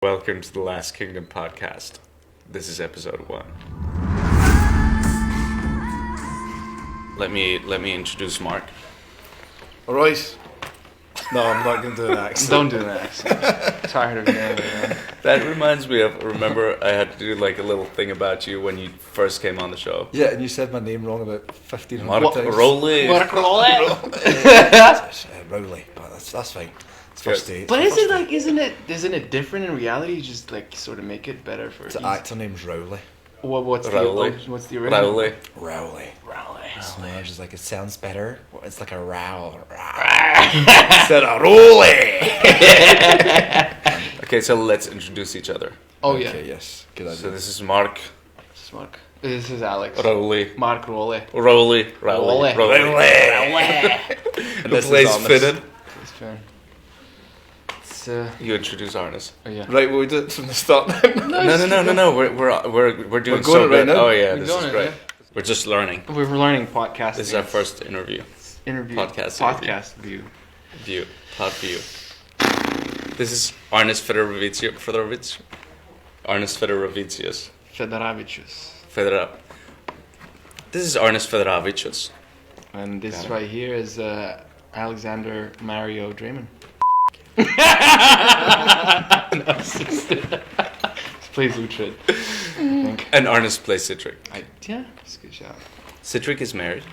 Welcome to the Last Kingdom podcast. This is episode 1. Let me introduce Mark. Alright. No, I'm not going to do an accent. Don't do an accent. Tired of hearing it. That reminds me of, remember I had to do like a little thing about you when you first came on the show. Yeah, and you said my name wrong about 1,500 Mark times. Rowley. Rowley, but that's fine. It's first date. But isn't it different in reality? You just like sort of make it better for. The actor name's Rowley. What's Rowley. what's the original? Rowley. Rowley. So I was just like, it sounds better. It's like a row. Instead of Rowley. Okay, so let's introduce each other. Oh yeah. Okay, yes. Good idea. So this is Mark This is Mark. This is Alex. Rowley. Mark Rowley. Rowley. Rowley. Who plays Fitted? It's fair. It's You introduce Arnas. oh yeah. Right, we'll do it from the start. No. We're doing going so right good. now? Oh yeah, We're this going is it, great. yeah. We're just learning. We're learning podcasting. This is our first interview. Podcast view. Pod view. This is Arnas Fedaravicius. Arnas Fedaravicius. Fedaravicius. This is Arnas Fedaravicius. And this Got it. right here is Alexander Mario Dreymon. No, please Uhtred. I think. And Arnas plays Citric. Yeah, that's a good shout. Citric is married.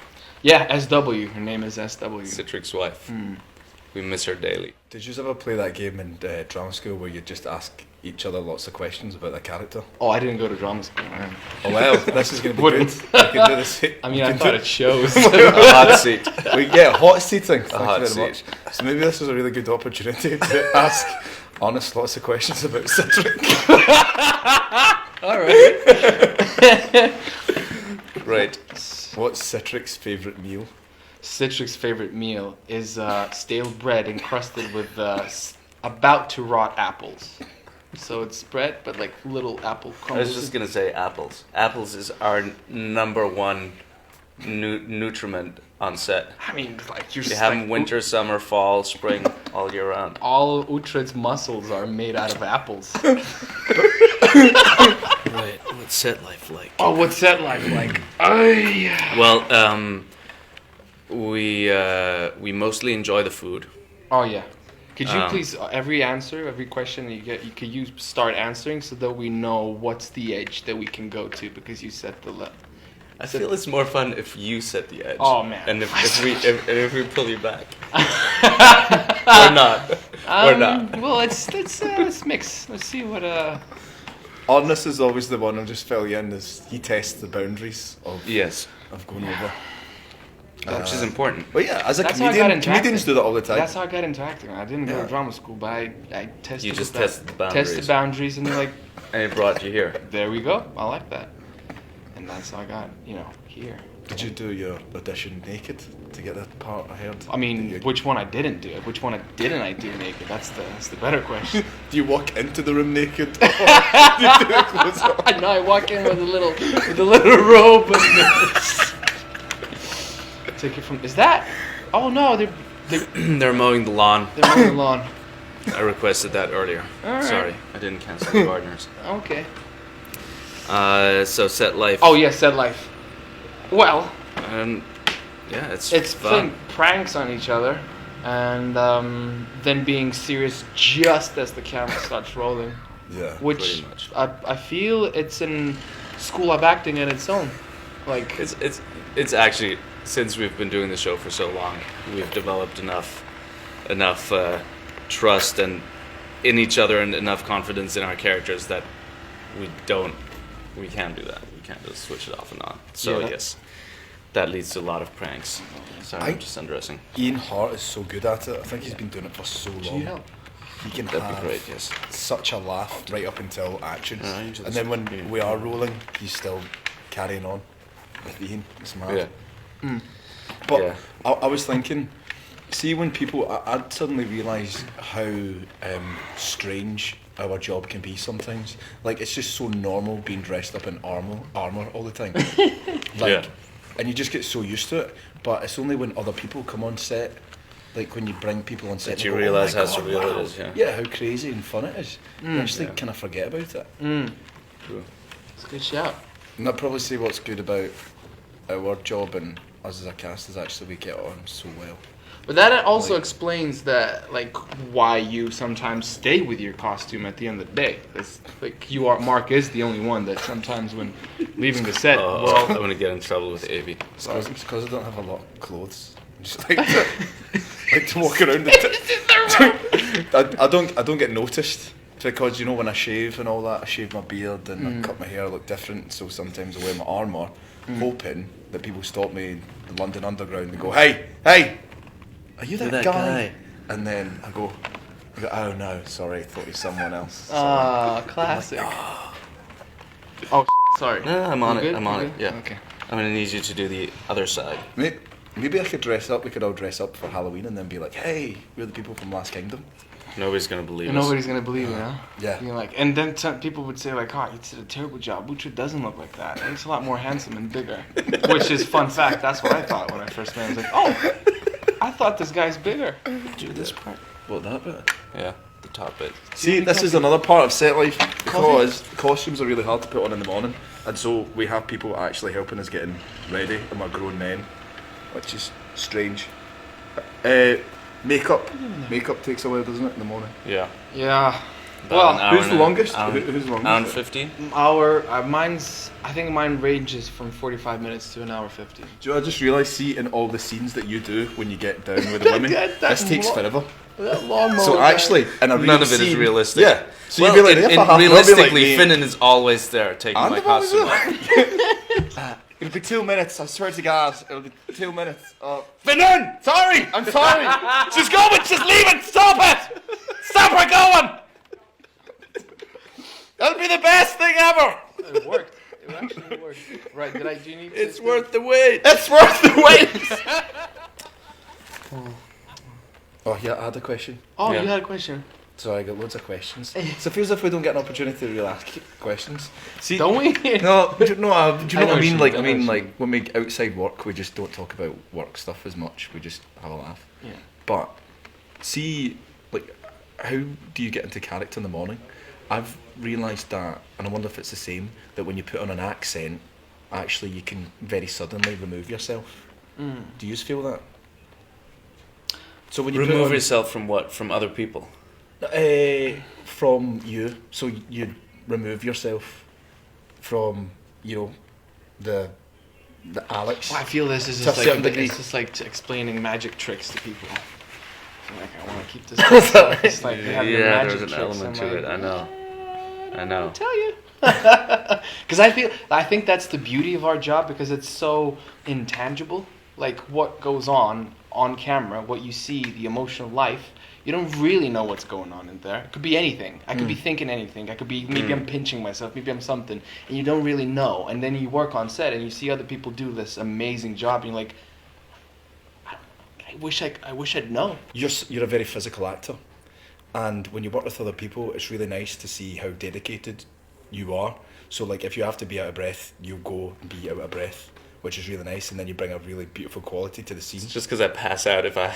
Yeah, SW. Her name is SW. Citric's wife. Hmm. We miss her daily. Did you ever play that game in drama school where you just ask each other lots of questions about their character? Oh, I didn't go to drama school, man. Oh well, this is going to be Wouldn't. good. We can do this. I mean, I thought it shows. A hot seat. We get hot seating. Thank hot you very seat. much. So maybe this is a really good opportunity to ask honest lots of questions about Citric. All right. Right. What's Citric's favourite meal? Citric's favorite meal is stale bread encrusted with about to rot apples. So it's bread, but like little apple I crumbles. was just going to say apples. Apples is our number one nutriment on set. I mean, like you're You just have like, them winter, summer, fall, spring, all year round. all Uhtred's muscles are made out of apples. Right. What's set life like? Oh, what's that like? Well, we mostly enjoy the food. Oh yeah. Could you Um, please every question you get, could you start answering so that we know what's the edge that we can go to because you set the I feel it's more fun if you set the edge. Oh, man. And if we pull you back, or not, or not. Well, let's mix. Let's see what Arnas is always the one, I'll just fill you in, is he tests the boundaries Yes, of going over. which is important. But yeah, as a That's how I got comedian, into comedians acting. do that all the time. That's how I got into acting. I didn't go Yeah. to drama school, but I tested. You just the tested the boundaries. Tested boundaries, and they're like, And it brought you here. there we go. I like that, and that's how I got here. Did you do your audition naked to get that part? I heard. I mean, which one I didn't do? Which one didn't I do naked? That's the better question. Do you walk into the room naked? Or do you do it clothes on? I know I walk in with a little robe. And take it from. Is that? Oh no, they're They're mowing the lawn. mowing the lawn. I requested that earlier. All right. Sorry, I didn't cancel the gardeners. Okay. So set life. Oh yeah, said life. Well, Yeah, it's it's fun. playing pranks on each other, and then being serious just as the camera starts rolling. Yeah. Which Pretty much. I feel it's in school of acting in its own. Like It's actually, since we've been doing the show for so long, we've developed enough trust and in each other and enough confidence in our characters that we can do that. We can't just switch it off and on. So Yeah, yes, that leads to a lot of pranks. Sorry, I'm just undressing. Ian Hart is so good at it. I think he's been doing it for so long. you help? He can That'd have be great, yes. such a laugh right up until action. Yeah, into And the then when screen. we are rolling, he's still carrying on with Ian. It's mad. Yeah. But Yeah. I was thinking, see when people, I'd suddenly realise how strange our job can be sometimes. Like it's just so normal being dressed up in armour all the time. Like, Yeah. and you just get so used to it. But it's only when other people come on set like when you bring people on set, That and you they go, realise "Oh my how God, surreal it wow." is, yeah. Yeah, how crazy and fun it is. You actually Yeah. kind of forget about it. True. It's a good shout. And I'd probably say what's good about our job and us as a cast is actually we get on so well. But that also Like- explains that, like, why you sometimes stay with your costume at the end of the day. It's like Mark is the only one that sometimes when leaving the set, Oh, I'm gonna get in trouble with Avi. It's because I don't have a lot of clothes. I just like to walk around. I don't get noticed because you know when I shave and all that, I shave my beard and I cut my hair, I look different. So sometimes I wear my armour, hoping that people stop me in the London Underground and go, "Hey, are you that, guy?" And then I go, "Oh no, sorry, I thought you were someone else." Ah, classic. Oh, sorry. No, I'm on You it. good? I'm You on good? it. Yeah. Okay. I'm gonna need you to do the other side. Maybe I could dress up. We could all dress up for Halloween and then be like, "Hey, we're the people from Last Kingdom." Nobody's gonna believe And us. nobody's gonna believe it, huh? Yeah. You're like, and then people would say like, "Oh, you did a terrible job. Butcher doesn't look like that. He's a lot more handsome and bigger." Which is fun fact. That's what I thought when I first met him. I was like, "Oh, I thought this guy's bigger." Do this part. What, that bit? Yeah, the top bit. See, this is another part of set life because costumes are really hard to put on in the morning, and so we have people actually helping us getting ready, and we're grown men, which is strange. Makeup takes a while, doesn't it, in the morning? Yeah. Yeah. About Well, an hour Who's the and a- longest? hour- Who's the longest? Hour and 15. I think mine ranges from 45 minutes to an hour 50. Do you know, I just realised, see, in all the scenes that you do when you get down with the women, That this takes forever. That lawnmower. So actually, in a real None of it is scene- realistic. Yeah. So Well, you'll be like, there for half an hour, I'll be realistically, like, Finnan is always there taking I'm my the one who's costume off. It'll be 2 minutes, I swear to God. It'll be 2 minutes. Finnan! Sorry! I'm sorry! She's going! Just leave it! Stop it! Stop her going! That'll be the best thing ever! It worked. It actually worked. Right? Do you need? It's worth the wait. It's worth the wait! Oh, yeah, I had a question. Oh, Yeah. you had a question. Sorry, I got loads of questions. So it feels like we don't get an opportunity to really ask questions. See, Don't we? No, do you know what I mean? Like, I mean, what like when we outside work, we just don't talk about work stuff as much. We just have a laugh. Yeah. But see, like, how do you get into character in the morning? I've realised that, and I wonder if it's the same. That when you put on an accent, actually you can very suddenly remove yourself. Do you feel that? So when you Remove put on, yourself from what? From other people. from you, so you remove yourself from, you know, the Alex. Well, I feel this is To just a certain like degree. it's just like explaining magic tricks to people. So like I want to keep this. It's like they have the Yeah, magic there's an tricks. element I'm to like, it. I know. I know. I'll tell you. Because I think that's the beauty of our job because it's so intangible. Like what goes on camera, what you see, the emotional life. You don't really know what's going on in there. It could be anything. I could be thinking anything. I could be maybe I'm pinching myself. Maybe I'm something, and you don't really know. And then you work on set and you see other people do this amazing job, and you're like, I wish I'd know. You're a very physical actor, and when you work with other people, it's really nice to see how dedicated you are. So like if you have to be out of breath, you go and be out of breath, which is really nice, and then you bring a really beautiful quality to the scene. It's just because I pass out if I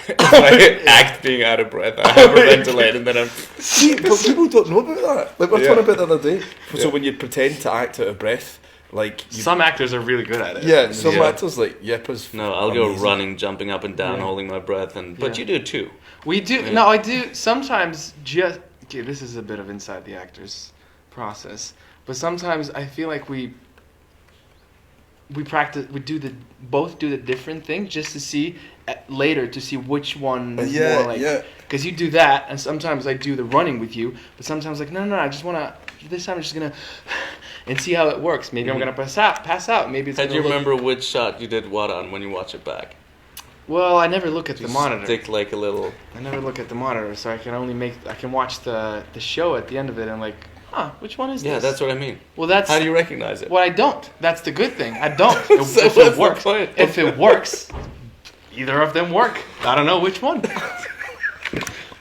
act being out of breath. I hyperventilate and then I'm. See, but people don't know about that. Like we we're Yeah. talking about the other day. So Yeah. when you pretend to act out of breath, like you, Some actors are really good at it. yeah, some Yeah. actors like Yippa's. No, I'll go amazing. running, jumping up and down, Yeah. holding my breath, and but Yeah. you do too. We do. Yeah. No, I do. Sometimes just. Okay, this is a bit of inside the actor's process, but sometimes I feel like we practice. We both do the different thing just to see later to see which one is Yeah, more like. yeah. Because you do that, and sometimes I do the running with you, but sometimes like no, I just wanna. This time I'm just gonna. And see how it works. Maybe I'm gonna pass out. Maybe it's. How do gonna you look- remember which shot you did what on when you watch it back? Well, I never look at the Just monitor. Stick like a little. I never look at the monitor, so I can watch the show at the end of it and like, which one is Yeah, this? that's what I mean. Well, that's How do you recognize it? well, I don't. That's the good thing. I don't. If, So if what's it the works, point? if it works, either of them work. I don't know which one.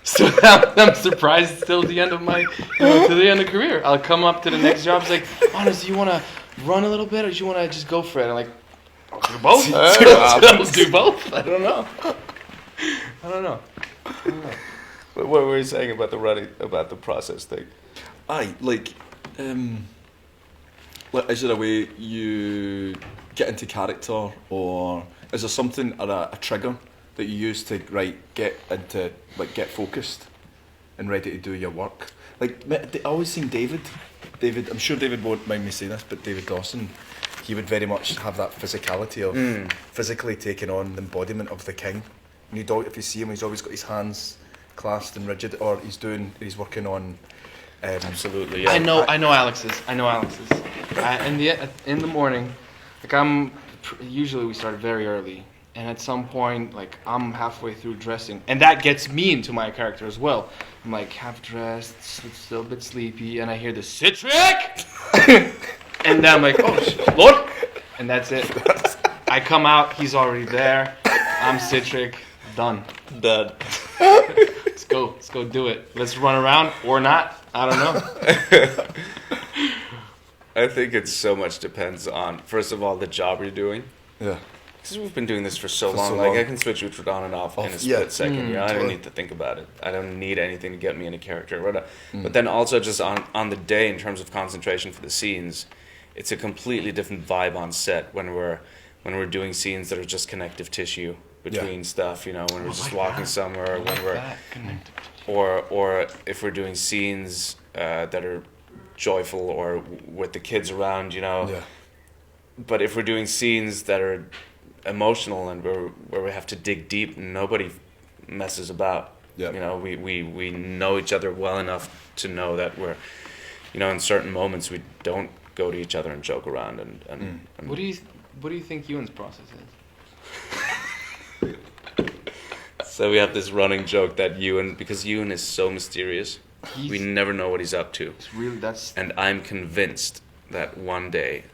So I'm surprised till the end of my to the end of career. I'll come up to the next job. It's like, honest, do you want to run a little bit or do you want to just go for it? I'm like, I'll do both. I'll do both. I don't know. I don't know. But what were you saying about the running, about the process thing? Aye, like, is there a way you get into character, or is there something or a trigger that you use to get focused and ready to do your work? Like, I always seen David, I'm sure David won't mind me saying this, but David Dawson, he would very much have that physicality of physically taking on the embodiment of the king. And if you see him, he's always got his hands clasped and rigid, or he's working on. Absolutely, yeah. I know Alex's. In the morning, like usually we start very early, and at some point, like I'm halfway through dressing, and that gets me into my character as well. I'm like half dressed, still a bit sleepy, and I hear the Citric, and then I'm like, oh Lord, and that's it. I come out, he's already there. I'm Citric, done. Let's go do it. Let's run around or not. I don't know. I think it so much depends on, first of all, the job you're doing. Yeah. Because we've been doing this for so long. Like, I can switch it on and off in a split second. I don't need to think about it. I don't need anything to get me in a character. But then also just on the day, in terms of concentration for the scenes, it's a completely different vibe on set when we're doing scenes that are just connective tissue between stuff. When we're just walking somewhere, or if we're doing scenes that are joyful or with the kids around. But if we're doing scenes that are emotional and where we have to dig deep and nobody messes about. We know each other well enough to know that we're, in certain moments we don't go to each other and joke around and What do you think Ewan's process is? So we have this running joke that because Ewan is so mysterious, we never know what he's up to. And I'm convinced that one day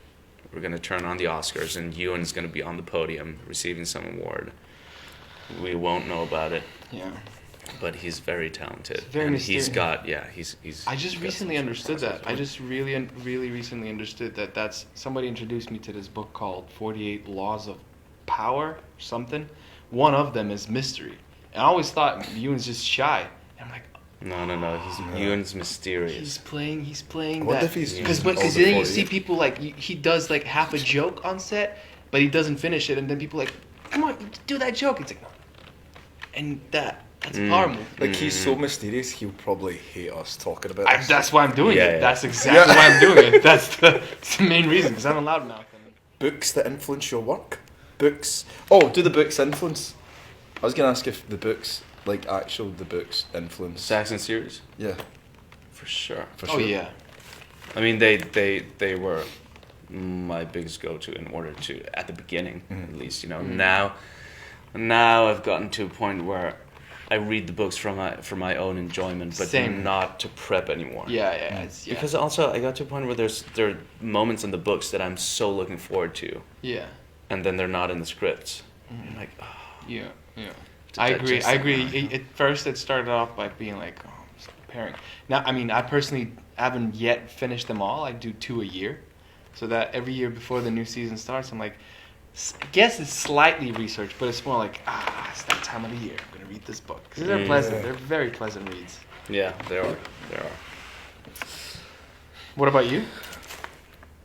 we're going to turn on the Oscars and Ewan's going to be on the podium receiving some award. We won't know about it. Yeah. But he's very talented. Very mysterious. He's got, he's... I just recently understood that. I just really recently understood that that's... Somebody introduced me to this book called 48 Laws of Power or something. One of them is mystery. And I always thought Ewan's just shy. And I'm like... No. Ewan's mysterious. He's playing what that. If he's because then you see people like he does like half a joke on set, but he doesn't finish it, and then people like, come on, do that joke. It's like no, and that's a power move. Like he's so mysterious, he'll probably hate us talking about this. That's why I'm doing it. That's exactly why I'm doing it. That's the main reason because I'm a loudmouth. Books that influence your work. Books. Oh, do the books influence? I was gonna ask if the books. Like the books influence Saxon series? Yeah. For sure. Yeah. I mean they were my biggest go-to in order to, at the beginning at least, Now I've gotten to a point where I read the books for my own enjoyment, but not to prep anymore. Yeah. Because also I got to a point where there are moments in the books that I'm so looking forward to. Yeah. And then they're not in the scripts. I'm like, oh. Yeah. I agree. At first, it started off by being like, oh, I'm just preparing. Now, I mean, I personally haven't yet finished them all. I do 2 a year. So that every year before the new season starts, I'm like, I guess it's slightly research, but it's more like, it's that time of the year. I'm going to read this book. Because they're pleasant. They're very pleasant reads. Yeah, they are. What about you?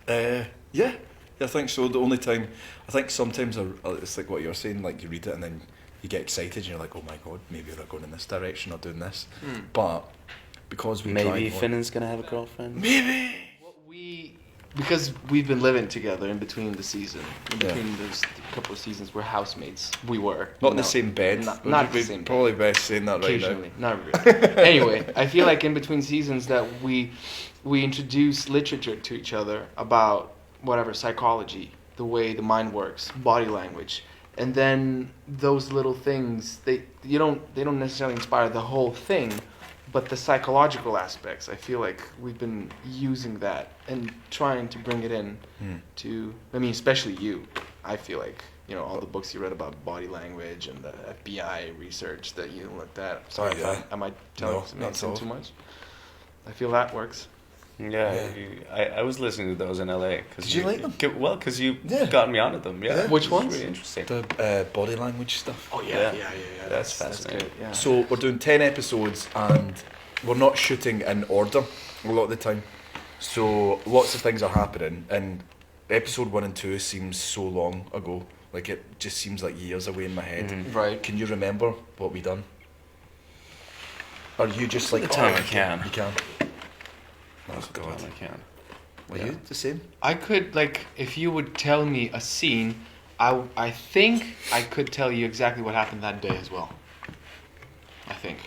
Yeah, I think so. The only time, I think sometimes it's like what you're saying, like you read it and then you get excited and you're like, oh my god, maybe they're going in this direction or doing this. But because maybe Finnan's gonna have a girlfriend. Maybe. Because we've been living together in between the season, between those couple of seasons, we're housemates. We were not in the same bed. Not the same. Probably best saying that right now. Occasionally, not really. Anyway, I feel like in between seasons that we introduce literature to each other about whatever psychology, the way the mind works, body language. And then those little things, they don't necessarily inspire the whole thing, but the psychological aspects. I feel like we've been using that and trying to bring it in to. I mean, especially you. I feel like all the books you read about body language and the FBI research that you looked at. Sorry, am I telling something too much? I feel that works. Yeah, I was listening to those in LA. Did you like them? Well, because you got me onto them. Yeah. Which ones? Really interesting. The body language stuff. Oh yeah. That's fascinating. Good, yeah. So we're doing 10 episodes and we're not shooting in order a lot of the time. So lots of things are happening and episode 1 and 2 seems so long ago. Like it just seems like years away in my head. Mm-hmm. Right. Can you remember what we done? Are you just like the time I can? can. You can. Oh Most of the God. time I can. Were Yeah. you the same? I could, like, if you would tell me a scene, I think I could tell you exactly what happened that day as well. I think.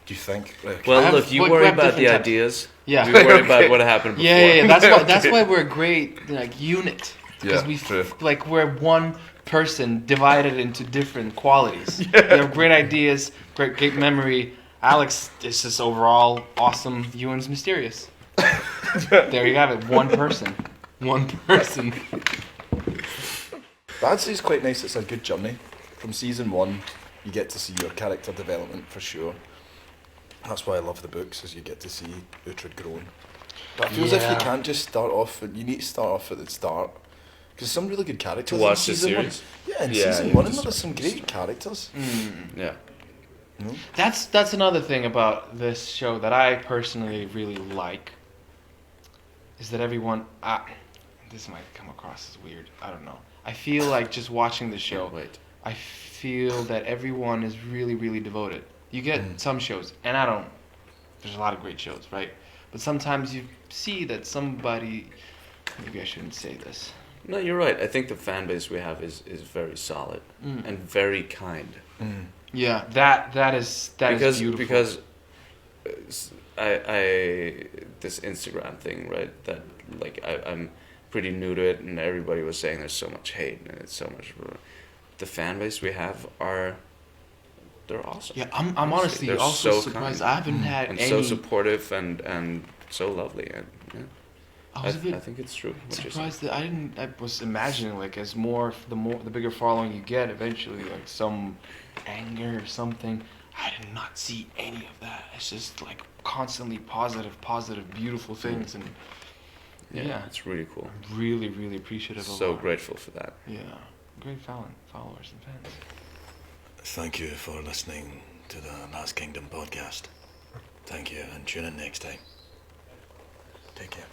Do you think? Like, Well, have- look, you we worry have about the different types. ideas. Yeah. We worry Okay. about what happened before. Yeah. That's why we're a great like unit. Because Yeah, true. we're one person divided into different qualities. We have great ideas, great memory. Alex is just overall awesome. Ewan's mysterious. There you have it. One person. One person. But I'd say it's quite nice. It's a good journey. From season 1, you get to see your character development for sure. That's why I love the books, is you get to see Uhtred grown. But I feel as if you Yeah. can't just start off. You need to start off at the start. Because some really good characters To watch in the season 1. series? Yeah, in Yeah, season you 1, have to there's start some from the great start. characters. Yeah. No? That's another thing about this show that I personally really like. Is that everyone? This might come across as weird. I don't know. I feel like just watching the show. Wait. I feel that everyone is really, really devoted. You get some shows, and I don't. There's a lot of great shows, right? But sometimes you see that somebody. Maybe I shouldn't say this. No, you're right. I think the fan base we have is very solid and very kind. Yeah, that is beautiful. Because I this Instagram thing, right? That like I'm pretty new to it, and everybody was saying there's so much hate and it's so much. The fan base we have they're awesome. Yeah, I'm honestly They're also so surprised. kind. I haven't had and any. so supportive and so lovely. And yeah, I was a bit I think it's true. What you're saying. surprised that I was imagining like as the bigger following you get, eventually like some anger or something. I did not see any of that. It's just like constantly positive, beautiful things, and yeah. It's really cool. I'm really, really appreciative of So our- grateful for that. Yeah, great followers and fans. Thank you for listening to the Last Kingdom podcast. Thank you, and tune in next time. Take care.